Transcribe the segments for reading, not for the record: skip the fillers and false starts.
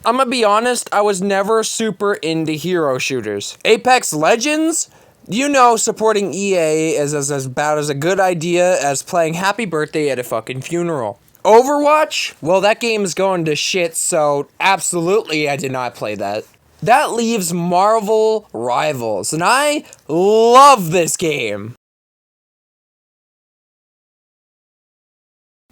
I'm gonna be honest, I was never super into hero shooters. Apex Legends? You know, supporting EA is as about as a good idea as playing Happy Birthday at a fucking funeral. Overwatch? Well, that game is going to shit, so absolutely I did not play that. That leaves Marvel Rivals, and I love this game.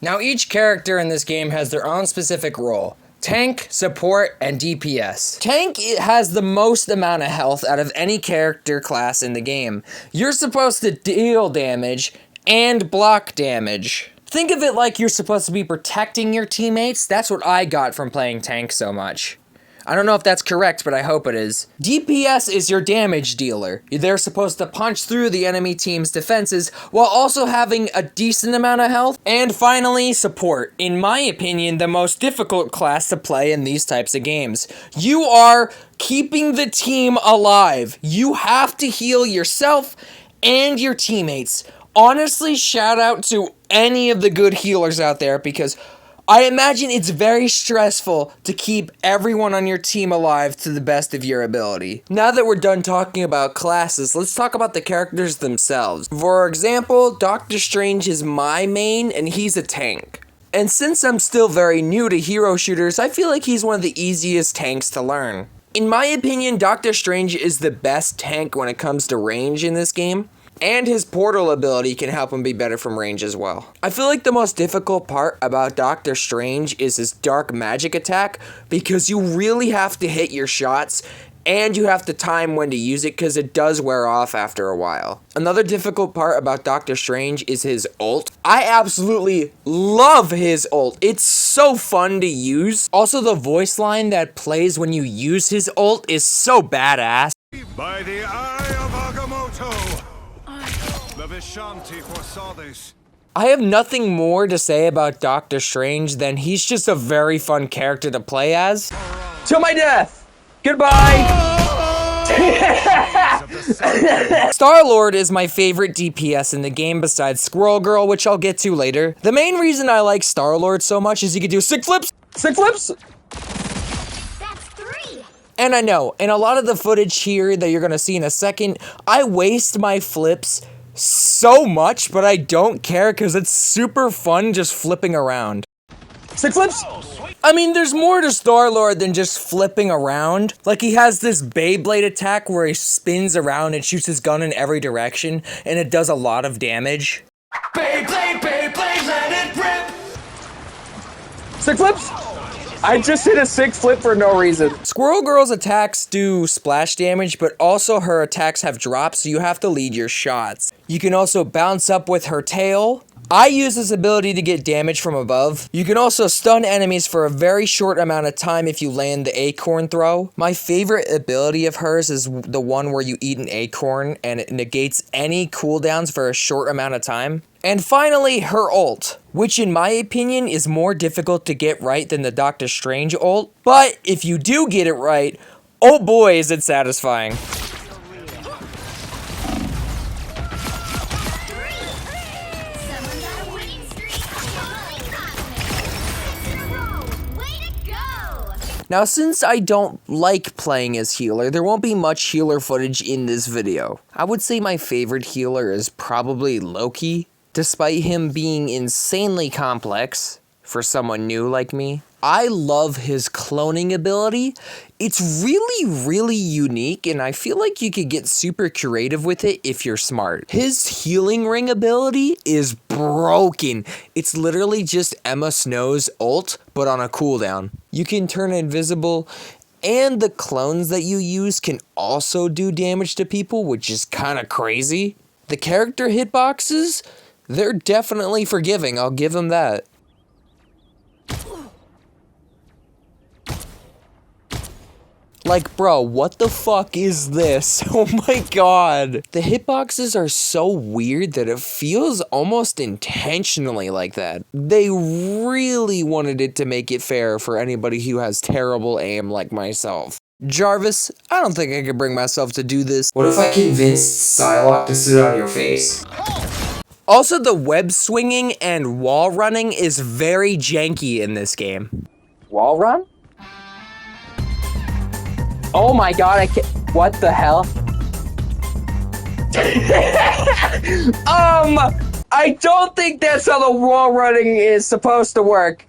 Now, each character in this game has their own specific role. Tank, support, and DPS. Tank has the most amount of health out of any character class in the game. You're supposed to deal damage and block damage. Think of it like you're supposed to be protecting your teammates. That's what I got from playing Tank so much. I don't know if that's correct, but I hope it is. DPS is your damage dealer. They're supposed to punch through the enemy team's defenses while also having a decent amount of health. And finally, support. In my opinion, the most difficult class to play in these types of games. You are keeping the team alive. You have to heal yourself and your teammates. Honestly, shout out to any of the good healers out there because I imagine it's very stressful to keep everyone on your team alive to the best of your ability. Now that we're done talking about classes, let's talk about the characters themselves. For example, Doctor Strange is my main, and he's a tank. And since I'm still very new to hero shooters, I feel like he's one of the easiest tanks to learn. In my opinion, Doctor Strange is the best tank when it comes to range in this game. And his portal ability can help him be better from range as well. I feel like the most difficult part about Doctor Strange is his dark magic attack because you really have to hit your shots and you have to time when to use it because it does wear off after a while. Another difficult part about Doctor Strange is his ult. I absolutely love his ult. It's so fun to use. Also, the voice line that plays when you use his ult is so badass. By the eye of Agamotto! The Vishanti foresaw this. I have nothing more to say about Doctor Strange than he's just a very fun character to play as. Till my death! Goodbye! Star-Lord is my favorite DPS in the game besides Squirrel Girl, which I'll get to later. The main reason I like Star-Lord so much is he can do sick flips! Sick flips! That's 3! And I know, in a lot of the footage here that you're gonna see in a second, I waste my flips so much, but I don't care because it's super fun just flipping around. Sick flips? I mean, there's more to Star-Lord than just flipping around. Like, he has this Beyblade attack where he spins around and shoots his gun in every direction, and it does a lot of damage. Beyblade, Beyblade, let it rip! Sick flips? I just hit a sick flip for no reason. Squirrel Girl's attacks do splash damage, but also her attacks have drops, so you have to lead your shots. You can also bounce up with her tail. I use this ability to get damage from above. You can also stun enemies for a very short amount of time if you land the acorn throw. My favorite ability of hers is the one where you eat an acorn and it negates any cooldowns for a short amount of time. And finally, her ult, which in my opinion is more difficult to get right than the Doctor Strange ult. But if you do get it right, oh boy is it satisfying. Now, since I don't like playing as healer, there won't be much healer footage in this video. I would say my favorite healer is probably Loki, despite him being insanely complex for someone new like me. I love his cloning ability. It's really unique, and I feel like you could get super creative with it if you're smart. His healing ring ability is broken. It's literally just Emma Snow's ult, but on a cooldown. You can turn invisible, and the clones that you use can also do damage to people, which is kind of crazy. The character hitboxes, they're definitely forgiving, I'll give them that. Like, bro, what the fuck is this? Oh my god. The hitboxes are so weird that it feels almost intentionally like that. They really wanted it to make it fair for anybody who has terrible aim like myself. Jarvis, I don't think I could bring myself to do this. What if I convinced Psylocke to sit on your face? Also, the web swinging and wall running is very janky in this game. Wall run? Oh my god, I can't. What the hell? I don't think that's how the wall running is supposed to work.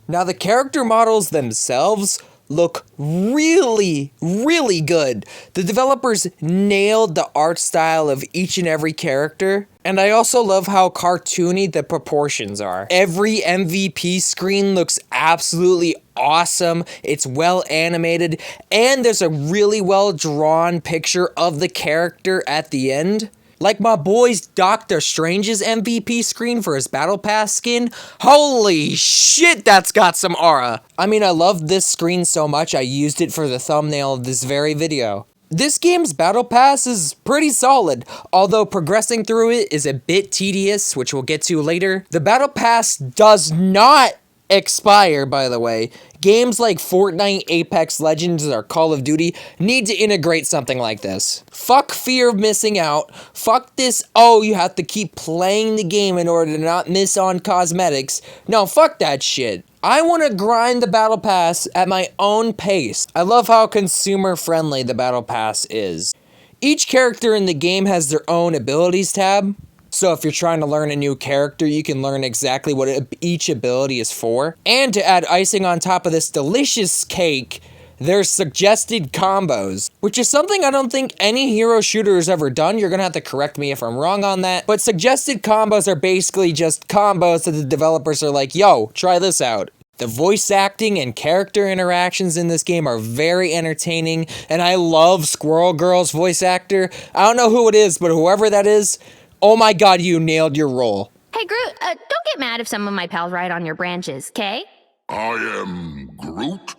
Now, the character models themselves look really, really good. The developers nailed the art style of each and every character. And I also love how cartoony the proportions are. Every MVP screen looks absolutely awesome. It's well animated. And there's a really well drawn picture of the character at the end. Like my boy's Doctor Strange's MVP screen for his Battle Pass skin. Holy shit, that's got some aura. I mean, I love this screen so much, I used it for the thumbnail of this very video. This game's Battle Pass is pretty solid, although progressing through it is a bit tedious, which we'll get to later. The Battle Pass does not expire, by the way. Games like Fortnite, Apex Legends, or Call of Duty need to integrate something like this. Fuck fear of missing out. Fuck this, oh, you have to keep playing the game in order to not miss on cosmetics. No, fuck that shit. I want to grind the Battle Pass at my own pace. I love how consumer-friendly the Battle Pass is. Each character in the game has their own abilities tab. So if you're trying to learn a new character, you can learn exactly what each ability is for. And to add icing on top of this delicious cake, there's suggested combos, which is something I don't think any hero shooter has ever done. You're gonna have to correct me if I'm wrong on that. But suggested combos are basically just combos that the developers are like, yo, try this out. The voice acting and character interactions in this game are very entertaining, and I love Squirrel Girl's voice actor. I don't know who it is, but whoever that is, oh my god, you nailed your role. Hey, Groot, don't get mad if some of my pals ride on your branches, okay? I am Groot.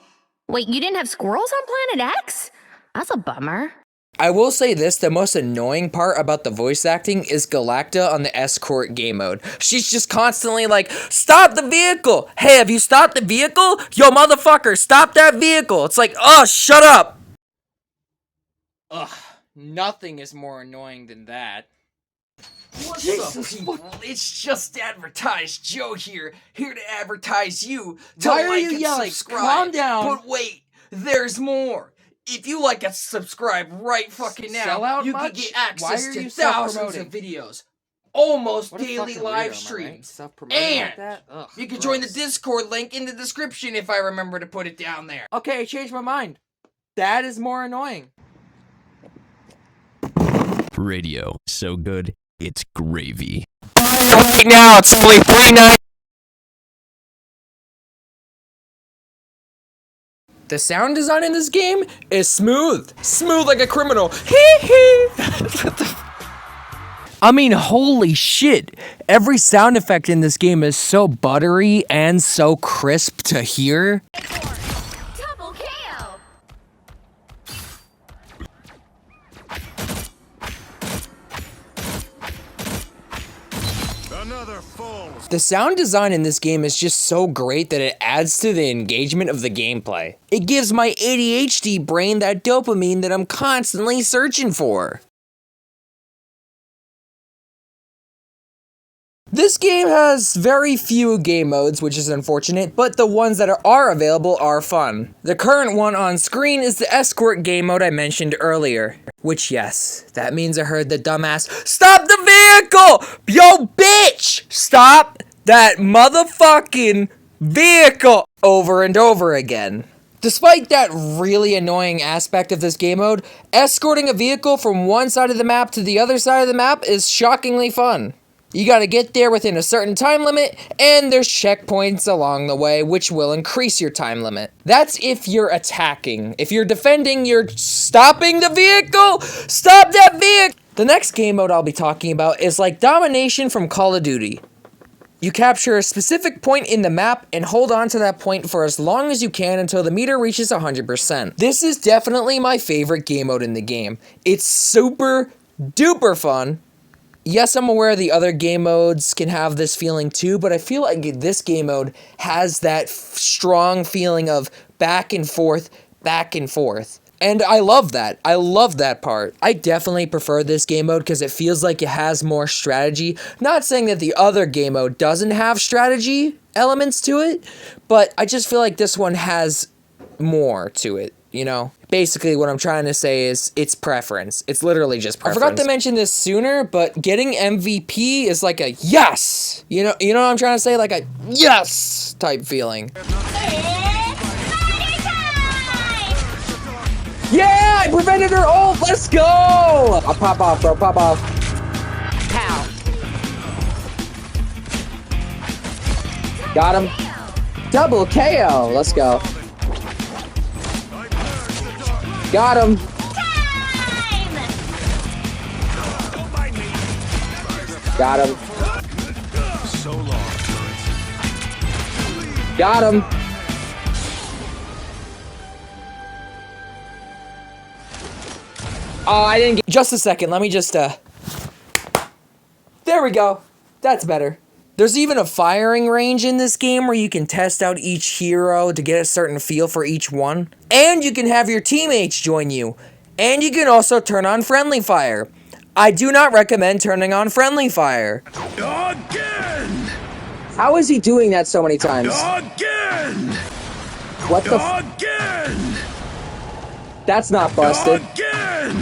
Wait, you didn't have squirrels on Planet X? That's a bummer. I will say this, the most annoying part about the voice acting is Galacta on the Escort game mode. She's just constantly like, stop the vehicle! Hey, have you stopped the vehicle? Yo, motherfucker, stop that vehicle! It's like, oh, shut up! Ugh, nothing is more annoying than that. What's up, people? It's just advertised Joe here to advertise you to Why are like you and yelling? subscribe. Calm down. But wait, there's more. If you like and subscribe right fucking now, Sellout you can much? get Why access are to you thousands of videos, almost What a daily fucking live weirdo, am I right? streams, Self-promoting and like that? Ugh, you can join the gross. Discord link in the description if I remember to put it down there. Okay, I changed my mind. That is more annoying. Radio. So good, it's gravy. Right now, it's only $3.99. The sound design in this game is smooth. Smooth like a criminal. Hee hee. I mean, holy shit. Every sound effect in this game is so buttery and so crisp to hear. Double KO! Another falls. The sound design in this game is just so great that it adds to the engagement of the gameplay. It gives my ADHD brain that dopamine that I'm constantly searching for. This game has very few game modes, which is unfortunate, but the ones that are available are fun. The current one on screen is the Escort game mode I mentioned earlier. Which, yes, that means I heard the dumbass, stop the vehicle! Yo, bitch! Stop that motherfucking vehicle! Over and over again. Despite that really annoying aspect of this game mode, escorting a vehicle from one side of the map to the other side of the map is shockingly fun. You gotta get there within a certain time limit, and there's checkpoints along the way which will increase your time limit. That's if you're attacking. If you're defending, you're stopping the vehicle! Stop that vehicle! The next game mode I'll be talking about is like Domination from Call of Duty. You capture a specific point in the map and hold on to that point for as long as you can until the meter reaches 100%. This is definitely my favorite game mode in the game. It's super duper fun. Yes, I'm aware the other game modes can have this feeling too, but I feel like this game mode has that strong feeling of back and forth, back and forth. And I love that. I love that part. I definitely prefer this game mode because it feels like it has more strategy. Not saying that the other game mode doesn't have strategy elements to it, but I just feel like this one has more to it, you know? Basically, what I'm trying to say is it's preference. It's literally just preference. I forgot to mention this sooner, but getting MVP is like a yes! You know what I'm trying to say? Like a yes type feeling. Yeah, I prevented her ult. Let's go. I'll pop off, bro. Pop off. Pow. Got him. Double KO. Let's go. Got him. Got him. Got him. Oh, I didn't get... Just a second, let me just, There we go. That's better. There's even a firing range in this game where you can test out each hero to get a certain feel for each one. And you can have your teammates join you. And you can also turn on friendly fire. I do not recommend turning on friendly fire. Again! How is he doing that so many times? Again! What the Again! That's not busted. Again!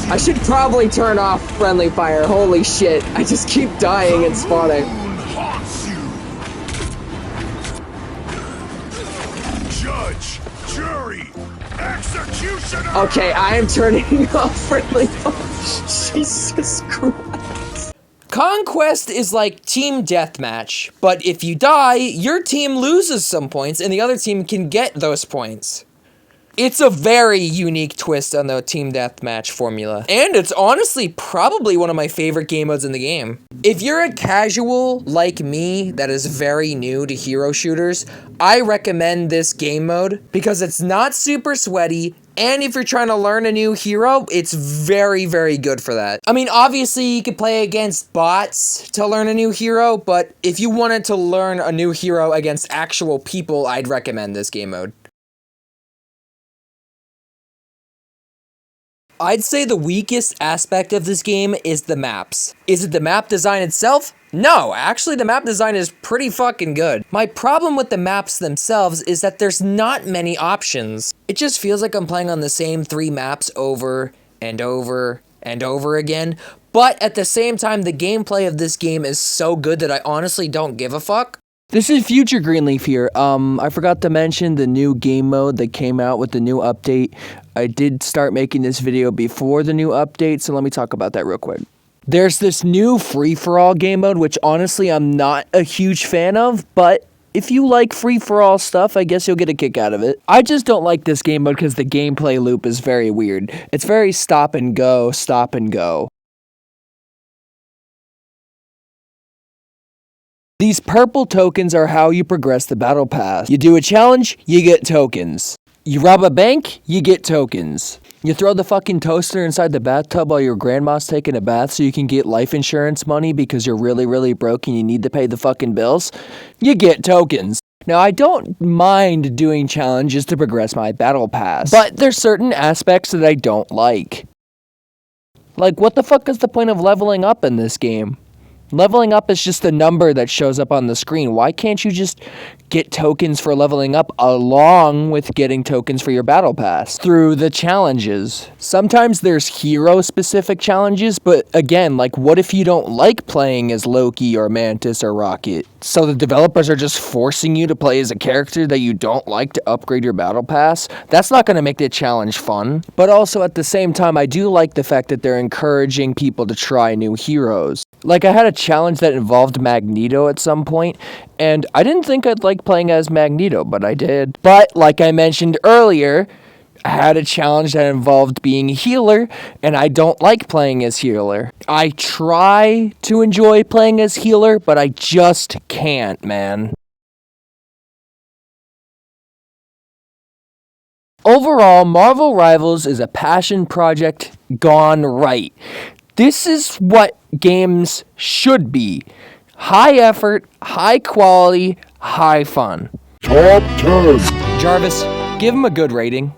I should probably turn off friendly fire. Holy shit. I just keep dying and spawning. Haunts you. Judge, jury, executioner. Okay, I am turning off friendly fire. Jesus Christ. Conquest is like team deathmatch, but if you die, your team loses some points and the other team can get those points. It's a very unique twist on the team deathmatch formula. And it's honestly probably one of my favorite game modes in the game. If you're a casual like me that is very new to hero shooters, I recommend this game mode because it's not super sweaty, and if you're trying to learn a new hero, it's very, very good for that. I mean, obviously you could play against bots to learn a new hero, but if you wanted to learn a new hero against actual people, I'd recommend this game mode. I'd say the weakest aspect of this game is the maps. Is it the map design itself? No, actually the map design is pretty fucking good. My problem with the maps themselves is that there's not many options. It just feels like I'm playing on the same 3 maps over and over and over again, but at the same time the gameplay of this game is so good that I honestly don't give a fuck. This is Future Greenleaf here. I forgot to mention the new game mode that came out with the new update. I did start making this video before the new update, so let me talk about that real quick. There's this new free-for-all game mode, which honestly I'm not a huge fan of, but if you like free-for-all stuff, I guess you'll get a kick out of it. I just don't like this game mode because the gameplay loop is very weird. It's very stop and go, stop and go. These purple tokens are how you progress the battle pass. You do a challenge, you get tokens. You rob a bank, you get tokens. You throw the fucking toaster inside the bathtub while your grandma's taking a bath so you can get life insurance money because you're really, really broke and you need to pay the fucking bills. You get tokens. Now, I don't mind doing challenges to progress my battle pass, but there's certain aspects that I don't like. Like, what the fuck is the point of leveling up in this game? Leveling up is just a number that shows up on the screen. Why can't you just get tokens for leveling up along with getting tokens for your battle pass through the challenges? Sometimes there's hero-specific challenges, but again, like, what if you don't like playing as Loki or Mantis or Rocket? So the developers are just forcing you to play as a character that you don't like to upgrade your battle pass? That's not going to make the challenge fun. But also at the same time, I do like the fact that they're encouraging people to try new heroes. Like, I had a challenge that involved Magneto at some point, and I didn't think I'd like playing as Magneto, but I did. But, like I mentioned earlier, I had a challenge that involved being a healer, and I don't like playing as healer. I try to enjoy playing as healer, but I just can't, man. Overall, Marvel Rivals is a passion project gone right. This is what games should be. High effort, high quality, high fun. Top 10. Jarvis, give him a good rating.